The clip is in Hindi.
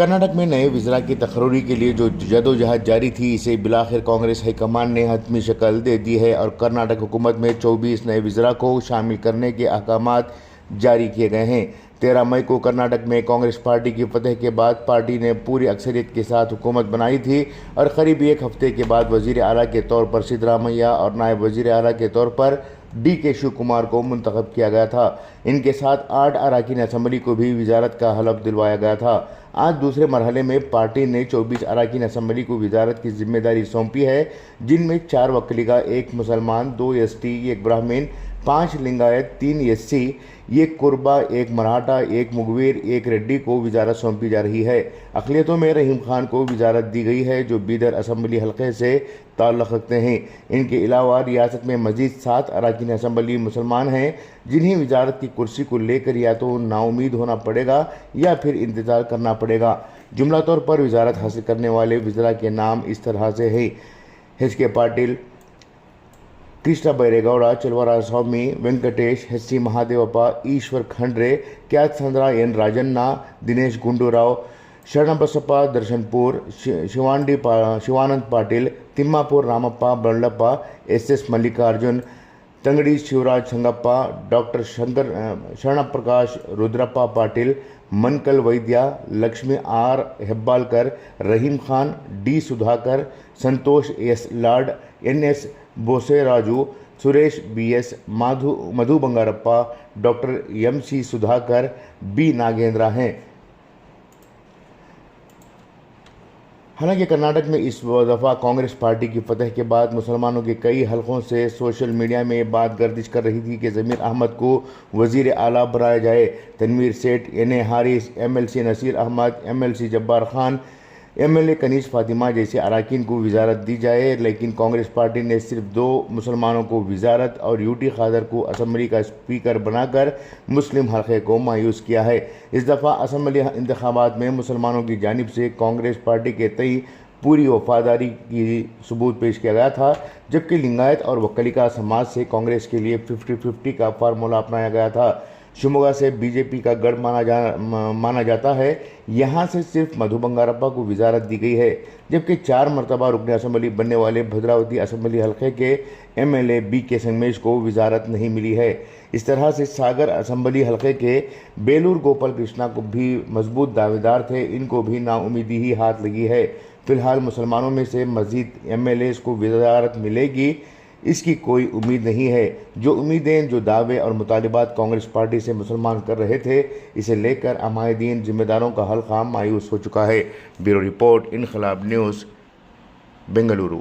कर्नाटक में नए वज़रा की तकर्री के लिए जो जदोजहद जारी थी, इसे बिलाखिर कांग्रेस हाईकमान ने हतमी शक्ल दे दी है और कर्नाटक हुकूमत में 24 नए वज़रा को शामिल करने के अहकामात जारी किए गए हैं। 13 मई को कर्नाटक में कांग्रेस पार्टी की फतह के बाद पार्टी ने पूरी अक्सरियत के साथ हुकूमत बनाई थी और करीब एक हफ्ते के बाद वज़ीर आला के तौर पर सिद्धरामैया और नायब वज़ीर आला के तौर पर DK शिव कुमार को मुंतखब किया गया था। इनके साथ 8 अरकान असम्बली को भी वजारत का हलफ दिलवाया गया था। आज दूसरे मरहले में पार्टी ने 24 अरकान असम्बली को वजारत की जिम्मेदारी सौंपी है, जिनमें 4 वकीलिगा, 1 मुसलमान, 2 ST, 1 ब्राह्मीण, 5 लिंगायत, 3 SC, 1 कुर्बा, 1 मराठा, 1 मुगवीर, 1 रेड्डी को वजारत सौंपी जा रही है। अक़लियतों में रहीम खान को वजारत दी गई है, जो बीदर असम्बली हल्के से ताल्लुक़ रखते हैं। इनके अलावा रियासत में मज़ीद 7 अरकान असम्बली मुसलमान हैं, जिन्हें वजारत की कुर्सी को लेकर या तो नाउमीद होना पड़ेगा या फिर इंतज़ार करना पड़ेगा। जुमला तौर पर वजारत हासिल करने वाले वज़रा के नाम इस तरह से हैं: HK Patil, Krishna Byregowda, Chaluvarayaswamy Venkatesh, HC Mahadevappa, Eshwar Khandre, Kyathasandra N Rajanna, Dinesh Gundu Rao, Sharanabasappa Darshanapur, Shivanand Patil, Timmapur Ramappa Bandappa, SS Mallikarjun, Tangadgi Shivaraj Sangappa, doctor Sharan Prakash Rudrappa Patil, Mankal Vaidya, Lakshmi R Hebbalkar, Rahim Khan, D Sudhakar, Santosh S Lad, NS Boseraju, Suresh BS, Madhu Bangarappa, doctor MC Sudhakar, B Nagendra हैं। हालांकि कर्नाटक में इस दफ़ा कांग्रेस पार्टी की फतह के बाद मुसलमानों के कई हलकों से सोशल मीडिया में बात गर्दिश कर रही थी कि ज़मीर अहमद को वज़ीर आला बनाया जाए। तनवीर सेठ, NA Haris, MLC Naseer Ahmad, MLC Jabbar Khan, MLA Kaneez Fatima जैसे अरकान को वजारत दी जाए, लेकिन कांग्रेस पार्टी ने सिर्फ 2 मुसलमानों को वजारत और UT खादर को असम्बली का स्पीकर बनाकर मुस्लिम हल्के को मायूस किया है। इस दफ़ा असम्बली इंतखाबात में मुसलमानों की जानिब से कांग्रेस पार्टी के तई पूरी वफादारी की सबूत पेश किया गया था, जबकि लिंगायत और वकलिका समाज से कांग्रेस के लिए 50-50 का फार्मूला अपनाया गया था। शिमोगा से BJP का गढ़ माना जाता है। यहाँ से सिर्फ मधु बंगारप्पा को वजारत दी गई है, जबकि 4 मरतबा रुकन असम्बली बनने वाले भद्रावती असम्बली हल्के के MLA BK संगमेश को वजारत नहीं मिली है। इस तरह से सागर असम्बली हल्के के बेलूर गोपाल कृष्णा को भी मजबूत दावेदार थे, इनको भी नाउमीदी ही हाथ लगी है। फिलहाल मुसलमानों में से मजीद MLAs को वजारत मिलेगी, इसकी कोई उम्मीद नहीं है। जो उम्मीदें, जो दावे और मुतालिबात कांग्रेस पार्टी से मुसलमान कर रहे थे, इसे लेकर अमायदीन जिम्मेदारों का हल्का मायूस हो चुका है। ब्यूरो रिपोर्ट, इनकलाब न्यूज़, बेंगलुरु।